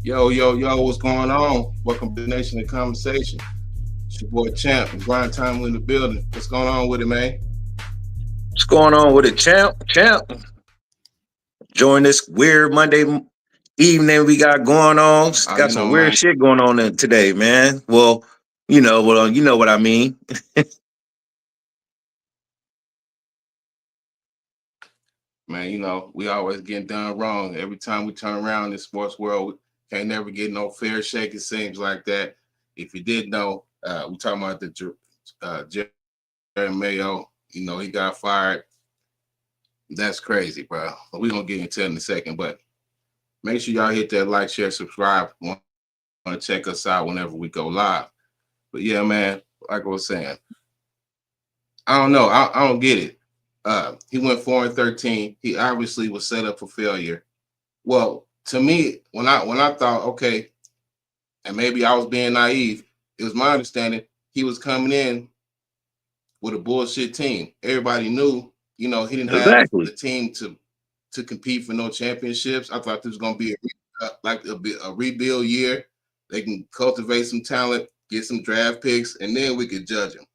Yo, yo, yo, what's going on? Welcome to the Nation of Conversation. It's your boy Champ and Grind Time in the building. What's going on with it, man? What's going on with it, champ? Champ, join this weird Monday evening we got going on. Got some weird Man, shit going on today, man. You know what I mean. we always getting done wrong. Every time we turn around in the sports world, we can't never get no fair shake, it seems like that. If you did know, we talking about the Jerry Mayo, he got fired. That's crazy, bro. We're going to get into it in a second, but make sure y'all hit that like, share, subscribe. Want to check us out whenever we go live. But yeah, man, like I was saying, I don't know. I don't get it. He went 4-13. He obviously was set up for failure. Well, to me, when I thought, okay, and maybe I was being naive, it was my understanding he was coming in with a bullshit team. Everybody knew, he didn't have Exactly. the team to compete for no championships. I thought this was gonna be a rebuild year. They can cultivate some talent, get some draft picks, and then we could judge them.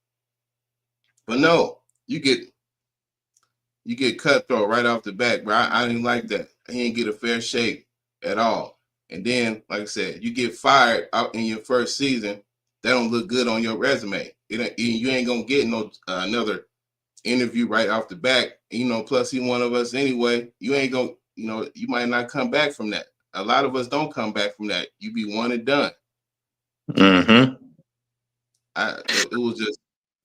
But no, you get cutthroat right off the bat, bro. I didn't like that. He didn't get a fair shake at all. And then, like I said, you get fired out in your first season. That don't look good on your resume. You ain't gonna get no another interview right off the bat. Plus he one of us anyway. You ain't gonna, you might not come back from that. A lot of us don't come back from that. You be one and done. Mm-hmm.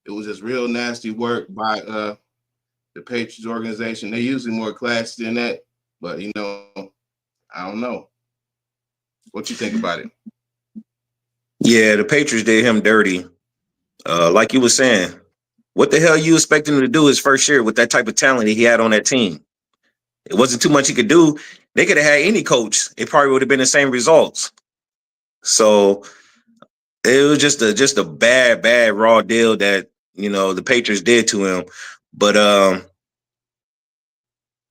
It was just real nasty work by the Patriots organization. They usually more classy than that, but I don't know. What you think about it? Yeah, the Patriots did him dirty. Like you were saying, what the hell you expecting him to do his first year with that type of talent he had on that team? It wasn't too much he could do. They could have had any coach. It probably would have been the same results. So it was just a bad raw deal that the Patriots did to him. But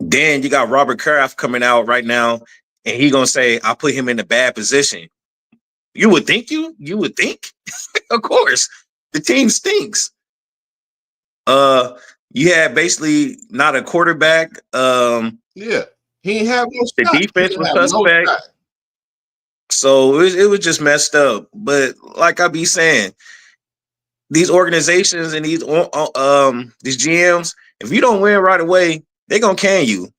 then you got Robert Kraft coming out right now, and he gonna say, "I put him in a bad position." You would think you would think, of course, the team stinks. Uh, you had basically not a quarterback. Yeah, he ain't have no The shot. He defense didn't was have no suspect, shot. so it was just messed up. But like I be saying, these organizations and these GMs, if you don't win right away, they're gonna can you.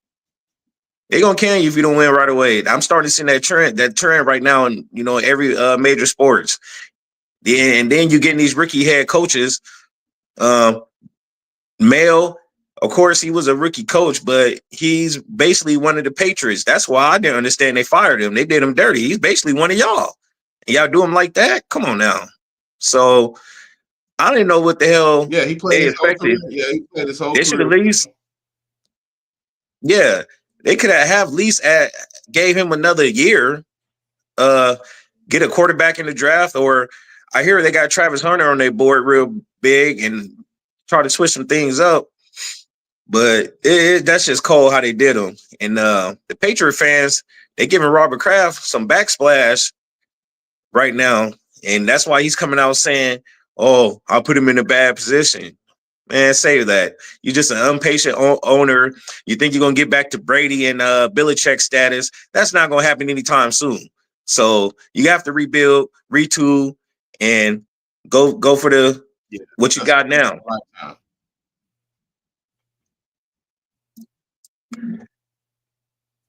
They're gonna can you if you don't win right away. I'm starting to see that trend right now in every major sports. And then you getting these rookie head coaches. Um, Mayo, of course, he was a rookie coach, but he's basically one of the Patriots. That's why I didn't understand they fired him. They did him dirty. He's basically one of y'all. And y'all do him like that? Come on now. So I didn't know what the hell Yeah, he played they his whole career. expected. Yeah, he played his whole They should at career. least, yeah, they could have at least gave him another year. Uh, get a quarterback in the draft, or I hear they got Travis Hunter on their board real big and try to switch some things up. But that's just cold how they did him. And the Patriot fans, they giving Robert Kraft some backsplash right now, and that's why he's coming out saying, "Oh, I'll put him in a bad position." Man, say that. You're just an impatient owner. You think you're gonna get back to Brady and Belichick status? That's not gonna happen anytime soon. So you have to rebuild, retool, and go for the Yeah, what you that's got now. right now.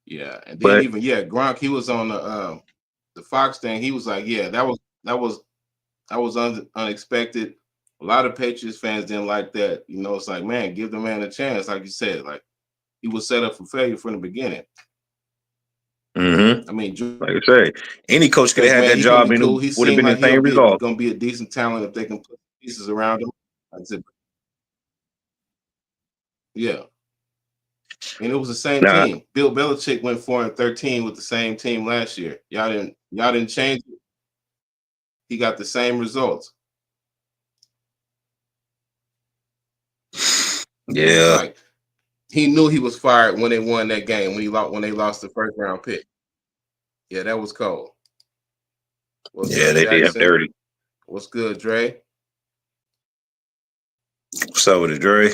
Yeah, and then But even Gronk, he was on the Fox thing. He was like, yeah, that was unexpected. A lot of Patriots fans didn't like that. It's like, man, give the man a chance. Like you said, like he was set up for failure from the beginning. I mean, like I say, any coach could have Judge, had man, that he can job be and it cool. He would have seemed been the like he'll same be result. gonna be a decent talent if they can put pieces around him. Like I said, yeah, and it was the same Nah, team. Bill Belichick went 4-13 with the same team last year. Y'all didn't change it. He got the same results. yeah. Like he knew he was fired when they won that game when they lost the first round pick. Yeah, that was cold. What's Yeah, up, they did him Jackson? dirty. What's good, Dre? What's up with it, Dre?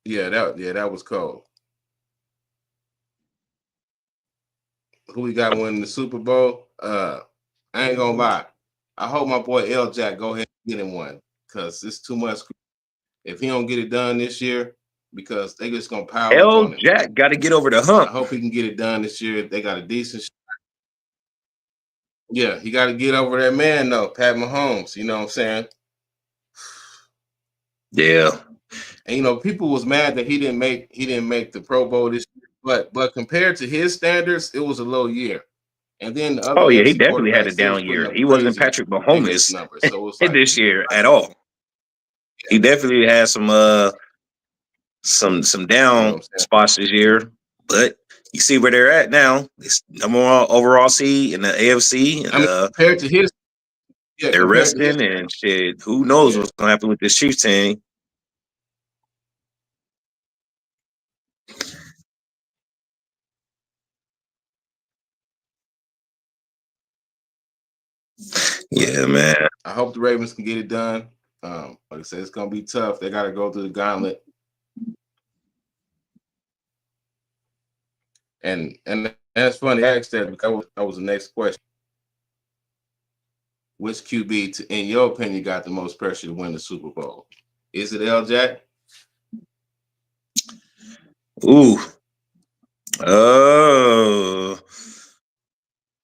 Yeah, that was cold. Who we got winning the Super Bowl? I ain't gonna lie. I hope my boy L Jack go ahead and get him one because it's too much. If he don't get it done this year, because they just gonna pile up L on him. Jack got to get over the I hump. hope he can get it done this year. They got a decent. Yeah, he got to get over that man though, Pat Mahomes. You know what I'm saying? Yeah. And people was mad that he didn't make the Pro Bowl this year, but compared to his standards, it was a low year. And then the other Oh yeah, he AFC definitely had a quarterbacks, they was down putting year. up He wasn't crazy Patrick negative Mahomes numbers. So it's like, this year at all. He definitely had some you know what down I'm saying? spots this year, but you see where they're at now. It's number one overall seed in the AFC, I and mean, compared to his, yeah, they're compared to his, resting and shit. Who knows yeah, what's gonna happen with this Chiefs team? but Yeah, man. I hope the Ravens can get it done. Like I said, it's gonna be tough. They got to go through the gauntlet, and that's funny. I asked that because that was the next question. Which QB, in your opinion, got the most pressure to win the Super Bowl? Is it L. Jack? Ooh. Oh.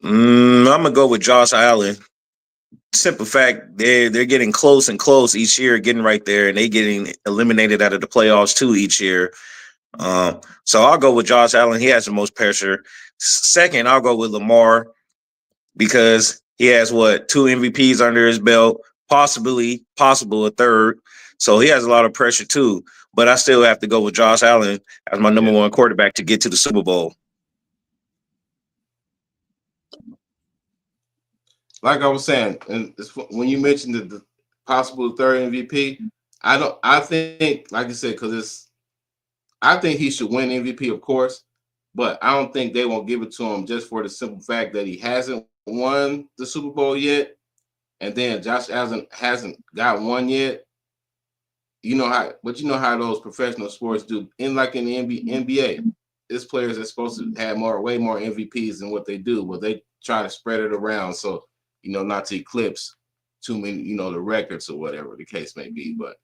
I'm gonna go with Josh Allen. Simple fact, they're getting close and close each year, getting right there, and they getting eliminated out of the playoffs too each year. So I'll go with Josh Allen. He has the most pressure. Second, I'll go with Lamar because he has two MVPs under his belt, possible a third. So he has a lot of pressure too. But I still have to go with Josh Allen as my number Yeah. one quarterback to get to the Super Bowl. Like I was saying, and when you mentioned the possible third MVP, I think, like you said, I think he should win MVP, of course, but I don't think they won't give it to him just for the simple fact that he hasn't won the Super Bowl yet, and then Josh Allen hasn't got one yet. You know how those professional sports do. In the NBA, this players are supposed to have way more MVPs than what they do, but they try to spread it around so not to eclipse too many, the records or whatever the case may be. But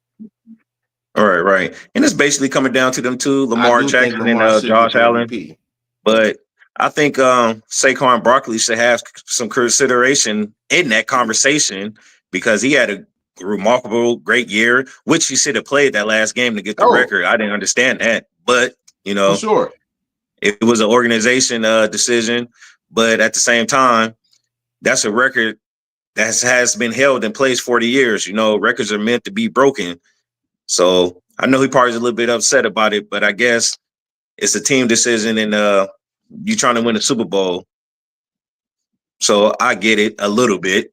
All right, right. And it's basically coming down to them two, I Lamar do think Jackson and Lamar should get Josh the Allen. MVP. But I think Saquon Barkley should have some consideration in that conversation because he had a remarkable, great year, which he should have played that last game to get the Oh, record. I didn't understand that, but for sure. it was an organization decision. But at the same time, that's a record that has been held in place 40 years. Records are meant to be broken. So I know he probably is a little bit upset about it, but I guess it's a team decision, and you trying to win a Super Bowl. So I get it a little bit.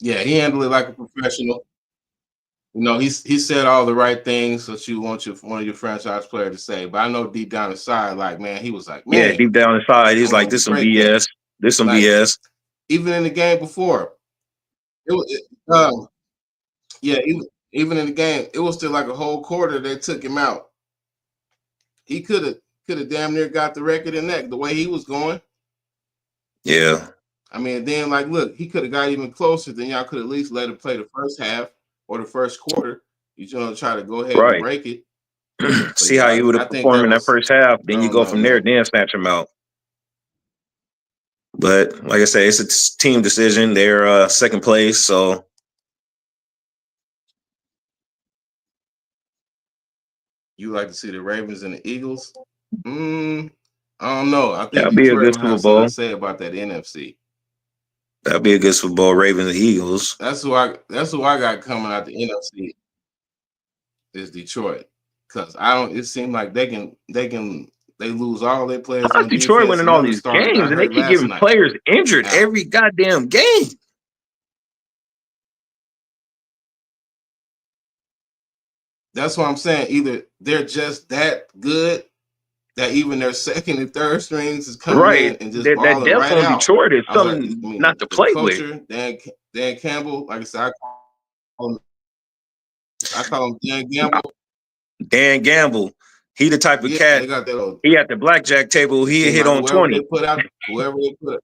Yeah, he handled it like a professional. He said all the right things that you want one of your franchise players to say. But I know deep down inside, like, man, he was like, Yeah, man, deep down inside, I he's like, wanted a this some great game. BS. This some Like BS. even in the game before, it was yeah, even in the game, it was still like a whole quarter they took him out. He could have damn near got the record in that the way he was going. Yeah. I mean, then like, look, he could have got even closer. Then y'all could at least let him play the first half or the first quarter. Try to go ahead and Right. break it. But See yeah, how you would I have think performed that in that was, first half. I Then you don't go know, from there, man. then snatch him out. But like I say, it's a team decision. They're second place. So You like to see the Ravens and the Eagles? I don't know. I think that'll be a Detroit good gonna Super have something to Bowl. say about that NFC. That'll be a good Super Bowl, Ravens and Eagles. That's who I got coming out the NFC is Detroit. Cause I don't it seemed like they lose all their players How's on Detroit defense. winning all Another these starter games got and they hurt keep last getting night. players injured Out. every goddamn game? That's what I'm saying. Either they're just that good that even their second and third strings is coming Right. in and just That balling depth right on out. Detroit is I was like, something I mean, not to the play with. culture, Dan Campbell, like I said, I call him Dan Gamble. Dan Gamble, he the type of Yeah, cat. they got that. He at the blackjack table. It He seemed hit like on 20. whoever they put.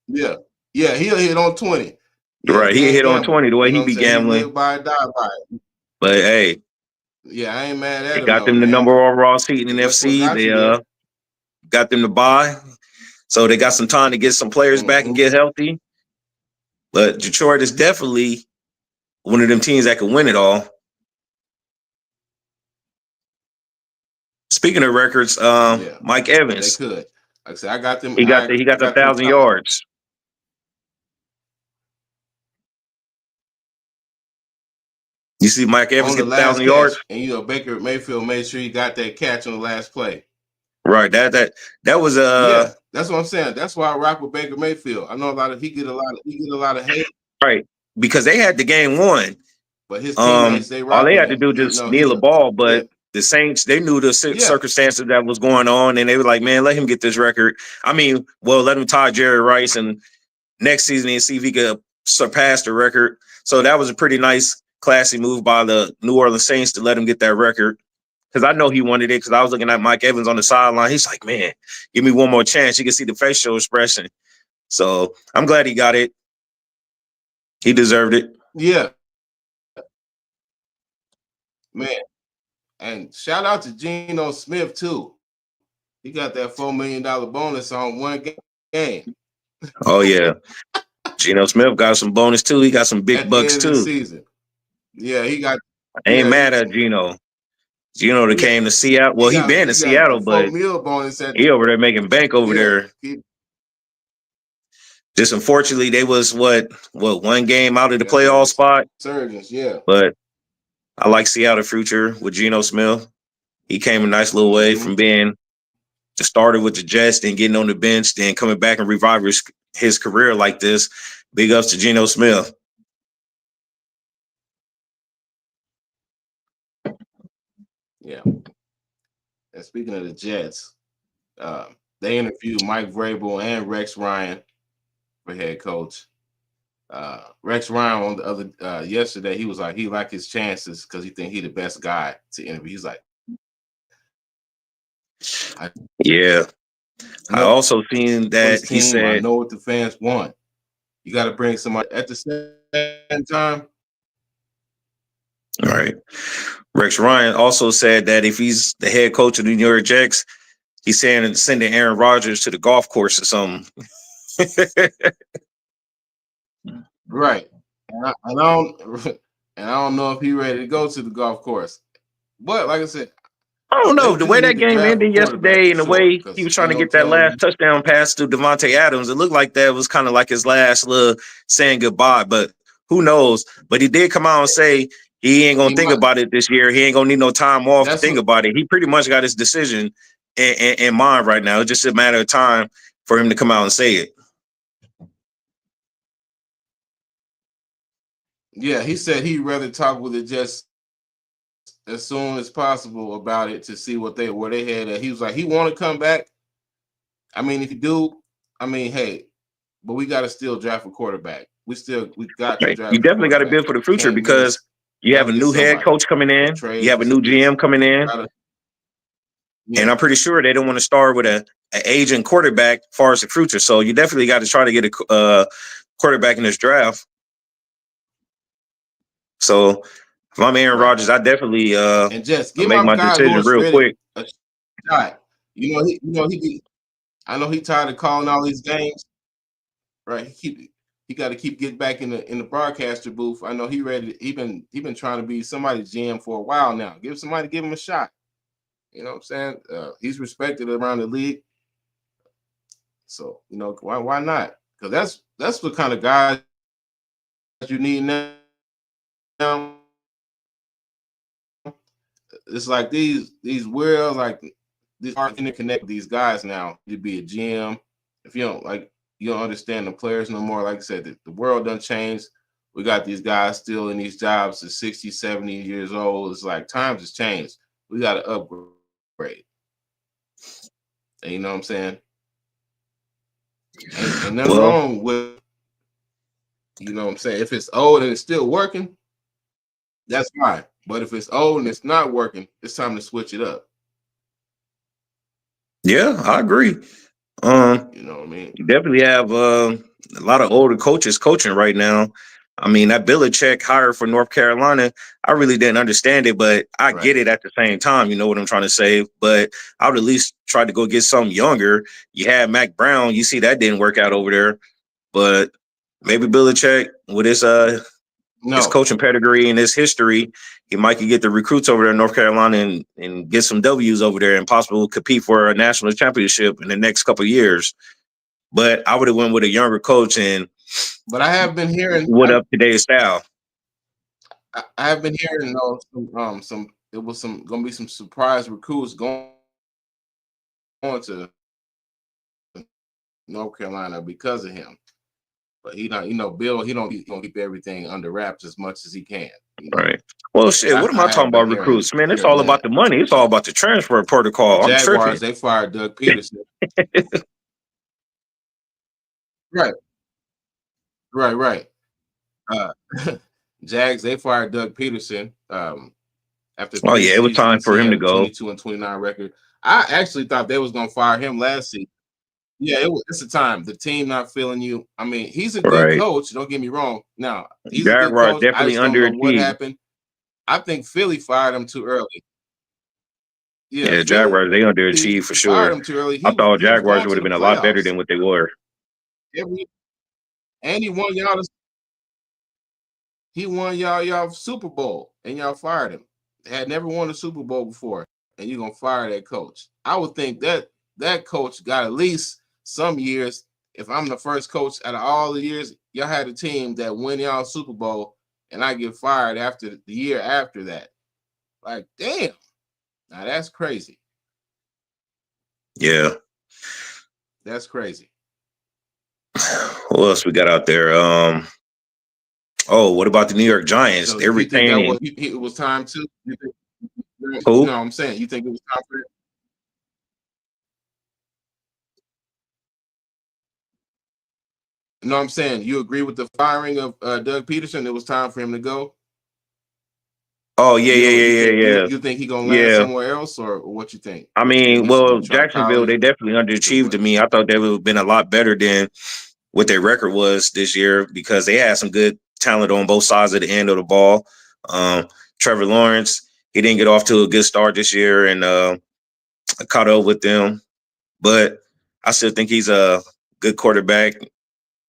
Yeah, yeah, he'll hit on 20. Yeah, Right. He Dan hit on Gamble. 20 the way You know he what I'm be saying? He gambling. lived by it, died by it. But hey, Yeah, I ain't mad they at him got though, them the man. number overall seed in the That's what NFC. got They you there. got them to buy. So they got some time to get some players back and Mm-hmm. get healthy. But Detroit is definitely one of them teams that can win it all. Speaking of records, Yeah, Mike they Evans, could. Like I said, I got them. he got I the got them 1,000 top. yards. You see Mike Evans On the get the last 1,000 yards? catch, and Baker Mayfield made sure he got that catch on the last play. Right. That was Yeah, that's what I'm saying. That's why I rock with Baker Mayfield. I know he get a lot of hate, right, because they had the game won. but his teammates they All rock they with had to him. do You just know, kneel a ball, but yeah, the Saints, they knew the yeah, circumstances that was going on, and they were like, man, let him get this record. I mean, well, let him tie Jerry Rice and next season and see if he could surpass the record. So that was a pretty nice, classy move by the New Orleans Saints to let him get that record. Because I know he wanted it, because I was looking at Mike Evans on the sideline. He's like, man, give me one more chance. You can see the facial expression. So I'm glad he got it. He deserved it. yeah, man. And shout out to Geno Smith too. He got that $4 million bonus on one game. Oh, yeah. Geno Smith got some bonus, too. He got some big At the bucks, end of the too. season. Yeah, he got. I ain't Yeah, mad at Geno. Geno that yeah. came to Seattle. Well, he been to He got the Seattle, $4 but million bonus at. he over there making bank over Yeah, there. Just unfortunately, they was what one game out of the playoff spot. Surgeons, yeah. But I like Seattle future with Geno Smith. He came a nice little way from being the starter with the Jets, then getting on the bench, then coming back and revive his career like this. Big ups to Geno Smith. Yeah. And speaking of the Jets, they interviewed Mike Vrabel and Rex Ryan for head coach. Rex Ryan on the other yesterday, he was like he liked his chances because he think he the best guy to interview. He's like, yeah. I also seen that he said, I know what the fans want. You got to bring somebody at the same time. All right. Rex Ryan also said that if he's the head coach of the New York Jets, he's saying sending Aaron Rodgers to the golf course or something. Right. And I don't know if he's ready to go to the golf course. But like I said, I don't know. The way that game ended yesterday and the way he was trying to get that last touchdown pass to Devontae Adams, it looked like that was kind of like his last little saying goodbye. But who knows? But he did come out and say he ain't going to think about it this year. He ain't going to need no time off to think about it. He pretty much got his decision in mind right now. It's just a matter of time for him to come out and say it. Yeah, he said he'd rather talk with the Jets as soon as possible about it to see where they had. He was like, he want to come back. I mean, if you do, I mean, hey, but we got to still draft a quarterback. We got to draft. You definitely got to build for the future because you have a new head coach coming in. You have a new GM coming in. And I'm pretty sure they don't want to start with an aging quarterback as far as the future. So you definitely got to try to get a quarterback in this draft. So if I'm Aaron Rodgers, I definitely and just make my decision real quick. A shot. He I know he tired of calling all these games. Right. He got to keep getting back in the broadcaster booth. I know he ready. He been trying to be somebody's GM for a while now. Give him a shot. You know what I'm saying? He's respected around the league. So, why not? Because that's what kind of guys you need now. It's like these weird, like these aren't interconnect with these guys now. You'd be a GM. If you don't understand the players no more. Like I said, the world done changed. We got these guys still in these jobs at 60, 70 years old. It's like times has changed. We got to upgrade. And you know what I'm saying? Ain't nothing Well, wrong with, you know what I'm saying? If it's old and it's still working, that's fine. But if it's old and it's not working, it's time to switch it up. yeah, I agree. Um, You know what I mean? you definitely have a lot of older coaches coaching right now. I mean, that Belichick hire for North Carolina, I really didn't understand it, but I Right. get it at the same time. You know what I'm trying to say? But I would at least try to go get something younger. You had Mac Brown. You see that didn't work out over there, but maybe Belichick with his No, coaching pedigree and his history, he might could get the recruits over there in North Carolina and get some W's over there and possibly compete for a national championship in the next couple of years. But I would have went with a younger coach and but I have been hearing, what up today's style. I have been hearing though some it was some gonna be some surprise recruits going to North Carolina because of him. But he don't, Bill, he gonna keep everything under wraps as much as he can, Right. Well, shit, what am I I talking have been about recruits? Man, it's hearing all that. about the money. It's all about the transfer protocol. I'm Jaguars, tripping. they fired Doug Peterson. Right, right. Uh Jags, they fired Doug Peterson after Oh, three yeah, it was time seasons. for He him had to a go. 22-29 record. I actually thought they was gonna fire him last season. Yeah, it's the time. The team not feeling you. I mean, he's a good Right. coach. Don't get me wrong. Now, he's a good Jaguars coach. I definitely just don't know what underachieved. happened. I think Philly fired him too early. Yeah, Yeah, Philly Jaguars, they underachieved for fired sure. him too early. I thought He was Jaguars going would to have the been a lot better playoffs than what they were. every, and he won y'all Super Bowl, and y'all fired him. Had never won a Super Bowl before, and you're gonna fire that coach. I would think that coach got at least some years. If I'm the first coach out of all the years, y'all had a team that win y'all Super Bowl, and I get fired after the year after that. Like, damn, now that's crazy. Yeah. That's crazy. What else we got out there? Oh, what about the New York Giants? So They're you think that retaining it was time to? You think, who? no, I'm saying you think it was time for it? No, I'm saying you agree with the firing of Doug Peterson. It was time for him to go. Oh, yeah, You yeah, don't. yeah, yeah, yeah. You think he gonna land Yeah. somewhere else, or what you think? I You think mean, he's well, gonna try Jacksonville, college? they definitely You think underachieved what? to me. I thought they would have been a lot better than what their record was this year because they had some good talent on both sides of the end of the ball. Trevor Lawrence, he didn't get off to a good start this year, and I caught up with them. But I still think he's a good quarterback.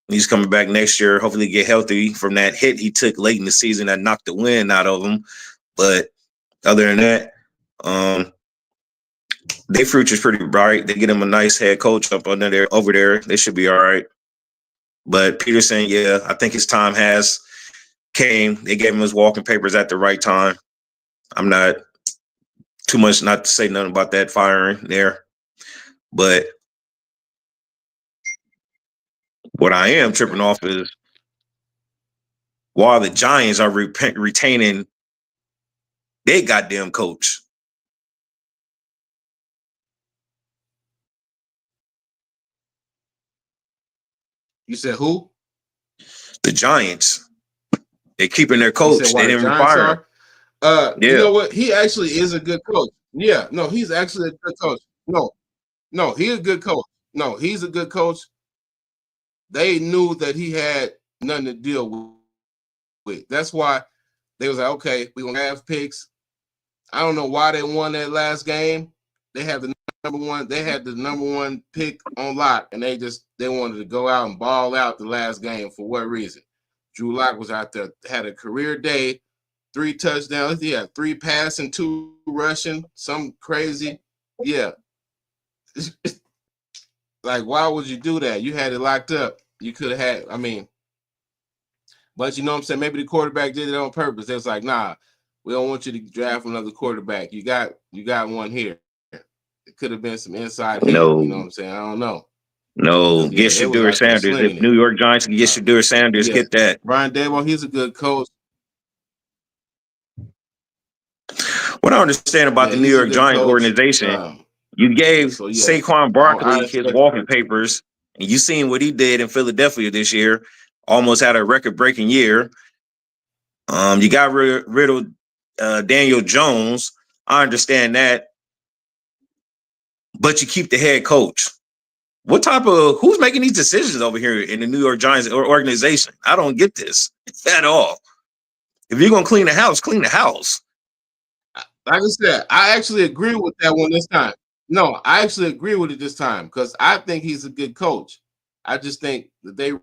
He's coming back next year. Hopefully, get healthy from that hit he took late in the season that knocked the wind out of him. But other than that, their future's pretty bright. They get him a nice head coach up under there over there. They should be all right. But Peterson, yeah, I think his time has came. They gave him his walking papers at the right time. I'm not too much not to say nothing about that firing there. But what I am tripping Okay. off is while the Giants are retaining their goddamn coach. You said who? The Giants, they're keeping their You said coach. why They the didn't Giants fire him. are? You Yeah. know what? He actually is a good coach. Yeah, no, he's actually a good coach. No, he's a good coach. No, he's a good coach. They knew that he had nothing to deal with. That's why they was like, okay, we gonna have picks. I don't know why they won that last game. They had the number one. They had the number one pick on lock, and they wanted to go out and ball out the last game for what reason? Drew Lock was out there, had a career day, 3 touchdowns. Yeah, 3 passing, 2 rushing, some crazy. Yeah, like why would you do that? You had it locked up. You could have had. I mean, but you know what I'm saying? Maybe the quarterback did it on purpose. It's like, nah, we don't want you to draft another quarterback. You got one here. It could have been some inside hit. You know what No, I'm saying? I don't know. no. Because yeah, Get they was Shadur out there Sanders. If slinging New it. York Giants can get Shadur Sanders, Yeah. get that. Brian Daboll, he's a good coach. What I understand about Yeah, the New he's a York good Giants coach. organization, You gave So yeah, Saquon I Barkley his expect. walking papers, and you seen what he did in Philadelphia this year. Almost had a record-breaking year. You got rid of Daniel Jones. I understand that, but you keep the head coach. Who's making these decisions over here in the New York Giants organization? I don't get this at all. If you're gonna clean the house, clean the house. Like I said, I actually agree with that one this time. No, I actually agree with it this time because I think he's a good coach. I just think that they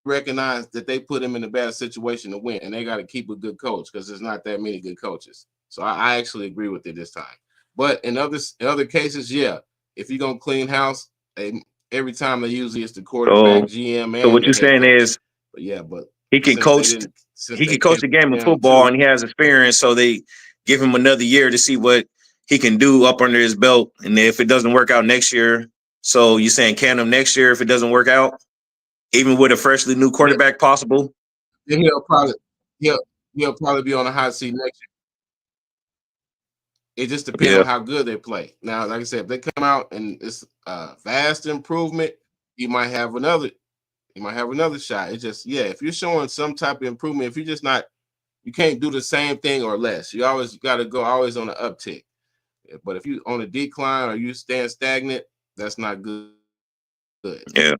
recognize that they put him in a bad situation to win, and they got to keep a good coach because there's not that many good coaches. So I actually agree with it this time. But in other cases, yeah, if you're gonna clean house, every time they usually it's the quarterback, So, GM, so and what the you're head saying coach. is But yeah, but he can since they coach. didn't, since He they can coach kept the game of him football, too, and he has experience. So they give him another year to see what he can do up under his belt. And if it doesn't work out next year, so you're saying can him next year if it doesn't work out, even with a freshly new yeah, quarterback possible. then he'll he'll probably be on the hot seat next year. It just depends Yeah, on how good they play. Now, like I said, if they come out and it's a vast improvement, he might have another. He might have another shot. It's just yeah, if you're showing some type of improvement, if you're just not, you can't do the same thing or less. You always got to go always on the uptick. But if you on a decline or you stand stagnant, that's not good. Good. yeah.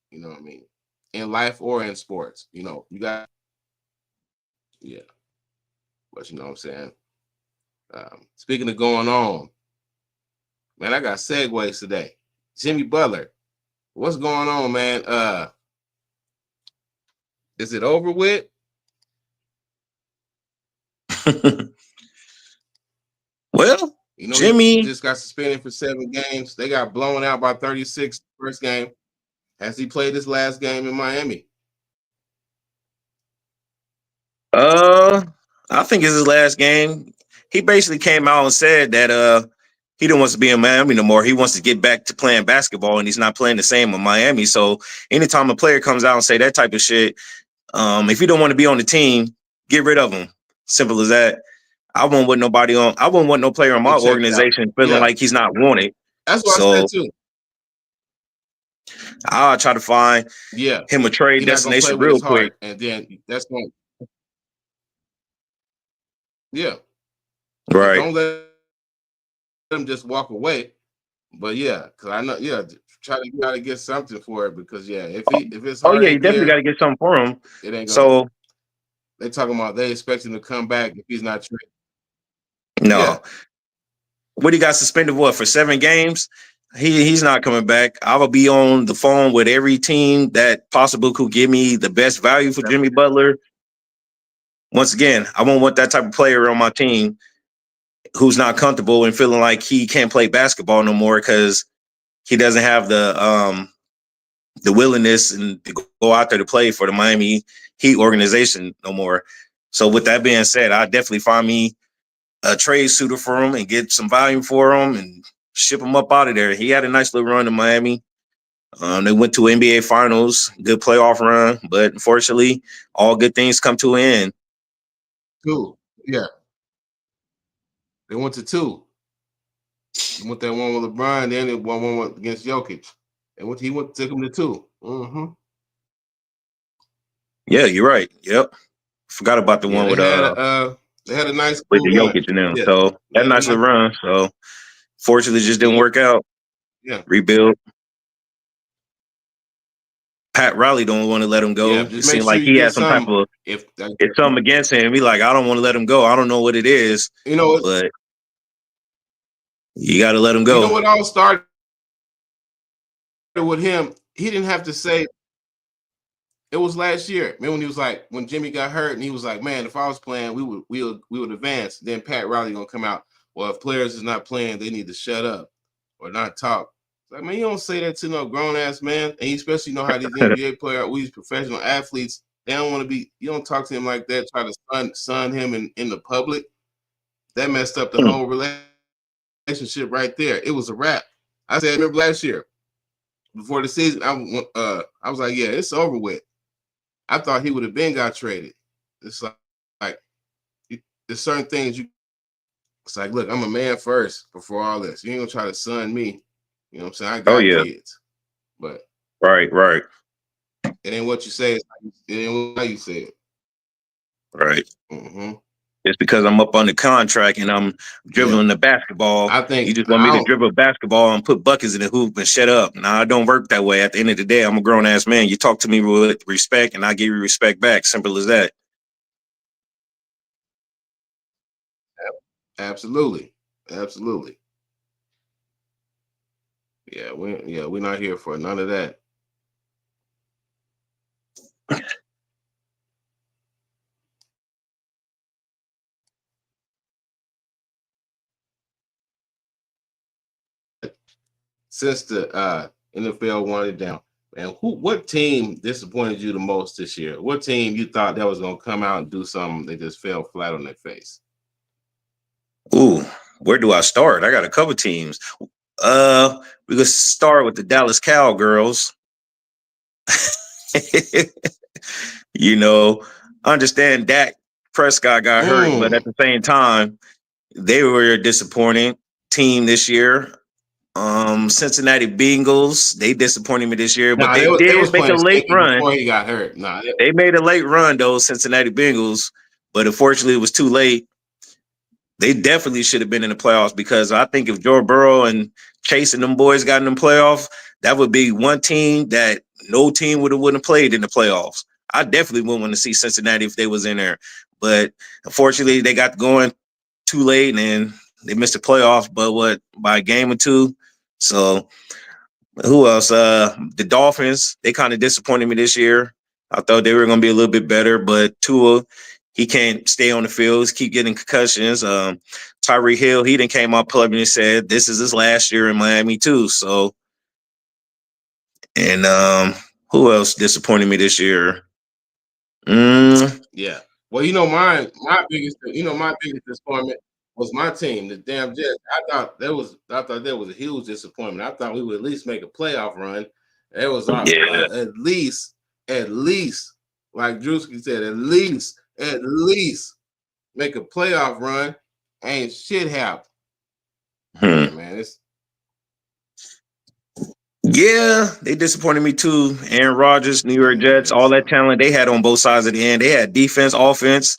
You know what I mean? In life or in sports, you got yeah. But you know what I'm saying. Speaking of going on, man, I got segues today. Jimmy Butler, what's going on, man? Is it over with? Well, He Jimmy. just got suspended for 7 games. They got blown out by 36 first game. Has he played his last game in Miami? Uh, I think it's his last game. He basically came out and said that he don't want to be in Miami no more. He wants to get back to playing basketball, and he's not playing the same in Miami. So anytime a player comes out and say that type of shit, if you don't want to be on the team, get rid of him. Simple as that. I won't want nobody on. I won't want no player on He my checked out. organization feeling Yeah, like he's not wanted. that's what I said So too. I'll try to find Yeah, him a trade he's not gonna play destination with his real quick. heart, and then that's going. Yeah, yeah. Right. Don't let him just walk away. But yeah, because I know. Yeah, try to get something for it because yeah, if his Oh heart yeah, you ain't definitely got there, to get something for him. it ain't gonna. So They talking about they expect him to come back if he's not traded. Yeah, no. What he got suspended for 7 games? He's not coming back. I will be on the phone with every team that possibly could give me the best value for Jimmy Butler. Once again, I won't want that type of player on my team who's not comfortable and feeling like he can't play basketball no more because he doesn't have the willingness and to go out there to play for the Miami Heat organization no more. So with that being said, I definitely find me a trade suitor for him and get some volume for him and ship him up out of there. He had a nice little run in Miami. They went to NBA Finals, good playoff run, but unfortunately, all good things come to an end. two. Yeah, they went to two. They went that one with LeBron, then they won one against Jokic. And he took him to 2. Mm-hmm. Yeah, you're right. Yep, forgot about the Yeah, one they had a nice with cool the run. Jokic and them. Yeah, So they that had a nice nice little run. So fortunately, just didn't yeah, work out. yeah, Rebuild. Pat Riley don't want to let him yeah. go. It Just make seemed sure like you he get had some type some. of If it's something against him. He like, I don't want to let him go. I don't know what it is, you know what but you got to let him you know go. what all started with him. He didn't have to say it was last year. Remember when he was like when Jimmy got hurt and he was like, man, if I was playing, we would advance. Then Pat Riley gonna come out. Well, if players is not playing, they need to shut up or not talk. Like, man, you don't say that to no grown ass man, and you especially know how these NBA players, these professional athletes, they don't want to be. You don't talk to him like that. Try to sun him in the public. That messed up the whole relationship right there. It was a wrap. I said, remember last year before the season, I was like, yeah, it's over with. I thought he would have been got traded. It's like there's certain things you It's like, look, I'm a man first before all this. You ain't gonna try to son me. You know what I'm saying? I Oh got yeah. kids, but Right. it ain't what you say. It ain't how you say it. Right. Mm-hmm. It's because I'm up on the contract and I'm Yeah, dribbling the basketball. I You think just want me I to don't. dribble a basketball and put buckets in the hoop and shut up. Nah, I don't work that way. At the end of the day, I'm a grown ass man. You talk to me with respect and I give you respect back. Simple as that. Absolutely, absolutely. We're not here for none of that. Since the NFL wanted down, and what team disappointed you the most this year? What team you thought that was gonna come out and do something? They just fell flat on their face. Ooh, where do I start? I got a couple teams. We could start with the Dallas Cowgirls. You know, I understand Dak Prescott got hurt, but at Mm. the same time, they were a disappointing team this year. Cincinnati Bengals, they disappointed me this year, but Nah, they they was did make a playing late stinky run. before he got hurt. Nah, They made a late run, though, Cincinnati Bengals, but unfortunately, it was too late. They definitely should have been in the playoffs because I think if Joe Burrow and Chase and them boys got in the playoffs, that would be one team that no team wouldn't have played in the playoffs. I definitely wouldn't want to see Cincinnati if they was in there. But unfortunately, they got going too late and they missed the playoffs, but by a game or two. So who else? The Dolphins, they kind of disappointed me this year. I thought they were going to be a little bit better, but Tua, he can't stay on the field. Keep getting concussions. Tyreek Hill, he didn't came out public and said this is his last year in Miami too. So, and who else disappointed me this year? yeah. Well, my biggest disappointment was my team, the damn Jets. I thought that was a huge disappointment. I thought we would at least make a playoff run. It was Yeah. at least, like Drewski said, at least make a playoff run. Ain't shit happen. Hmm. Yeah, man. Yeah, they disappointed me too. Aaron Rodgers, New York Jets, all that talent they had on both sides of the end. They had defense, offense,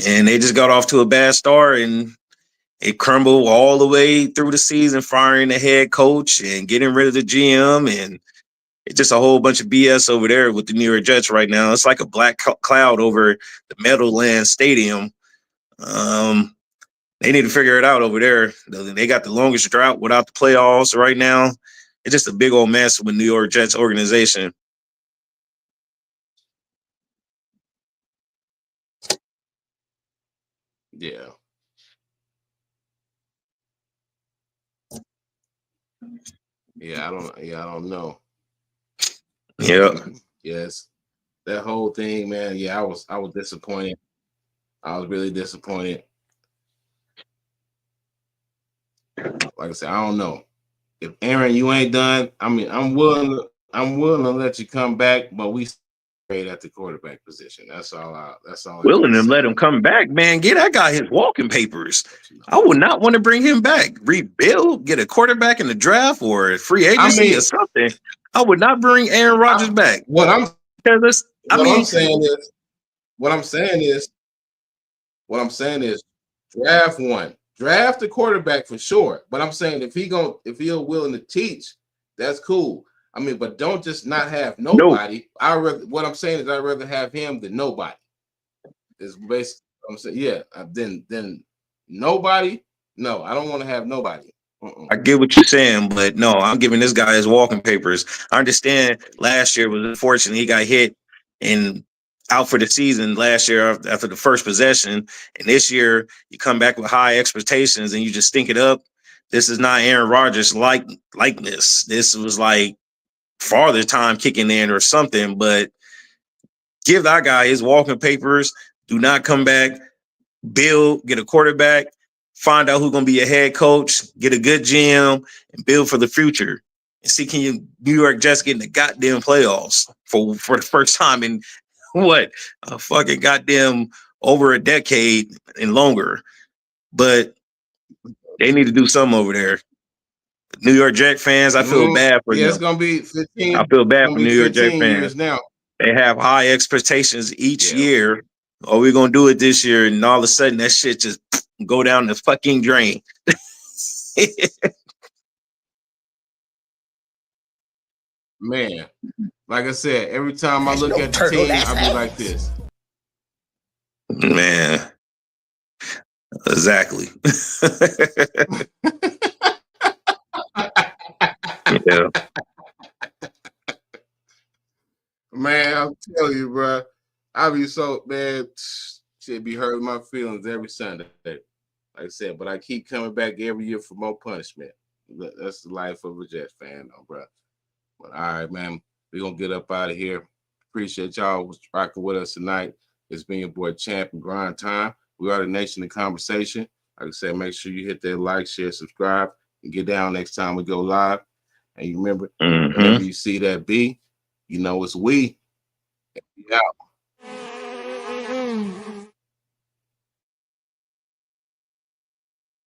and they just got off to a bad start and it crumbled all the way through the season, firing the head coach and getting rid of the GM. And it's just a whole bunch of BS over there with the New York Jets right now. It's like a black cloud over the Meadowlands Stadium. Um, they need to figure it out over there. They got the longest drought without the playoffs right now. It's just a big old mess with New York Jets organization. Yeah. I don't know. Yeah. Yes. That whole thing, man. Yeah, I was disappointed. I was really disappointed. Like I said, I don't know. If Aaron, you ain't done, I mean, I'm willing to let you come back, but we straight at the quarterback position. That's all I Willing gotta to say. let him come back, man. Get that guy his walking papers. I would not want to bring him back. Rebuild, get a quarterback in the draft or free I agency or mean, something. I would not bring Aaron Rodgers back. what I'm Because I what I'm mean, saying is what I'm saying is what I'm saying is draft one. Draft the quarterback for sure. But I'm saying if he'll willing to teach, that's cool. I mean, but don't just not have no. nobody. What I'm saying is I'd rather have him than nobody. Is basically what I'm saying. Yeah. Then nobody. No, I don't want to have nobody. I get what you're saying, but no, I'm giving this guy his walking papers. I understand last year was unfortunate. He got hit and out for the season last year after the first possession. And this year you come back with high expectations and you just stink it up. This is not Aaron Rodgers likeness. This was like farther time kicking in or something, but give that guy his walking papers. Do not come back. Build, get a quarterback, find out who's going to be a head coach, get a good GM, and build for the future. And see, can you New York Jets get in the goddamn playoffs for the first time in what a fucking goddamn over a decade and longer. But They need to do something over there. New York Jet fans, I feel bad for Yeah, it's them. gonna be 15. I feel bad It's for gonna be New York Jet 15 fans. years now. They have high expectations each Yeah. year. Oh, we're gonna do it this year, and all of a sudden that shit just go down the fucking drain. Man, like I said, every time I look at the team, I be like this. Man, exactly. Yeah. Man, I'm telling you, bro. I be so man, shit be hurting my feelings every Sunday. Like I said, but I keep coming back every year for more punishment. That's the life of a Jets fan, though, bro. But all right, man, we're gonna get up out of here. Appreciate y'all rocking with us tonight. It's been your boy Champ and Grind Time. We are the Nation of Conversation. Like I said, make sure you hit that like, share, subscribe, and get down next time we go live. And you remember, whenever you see that B, you know it's we. Yeah.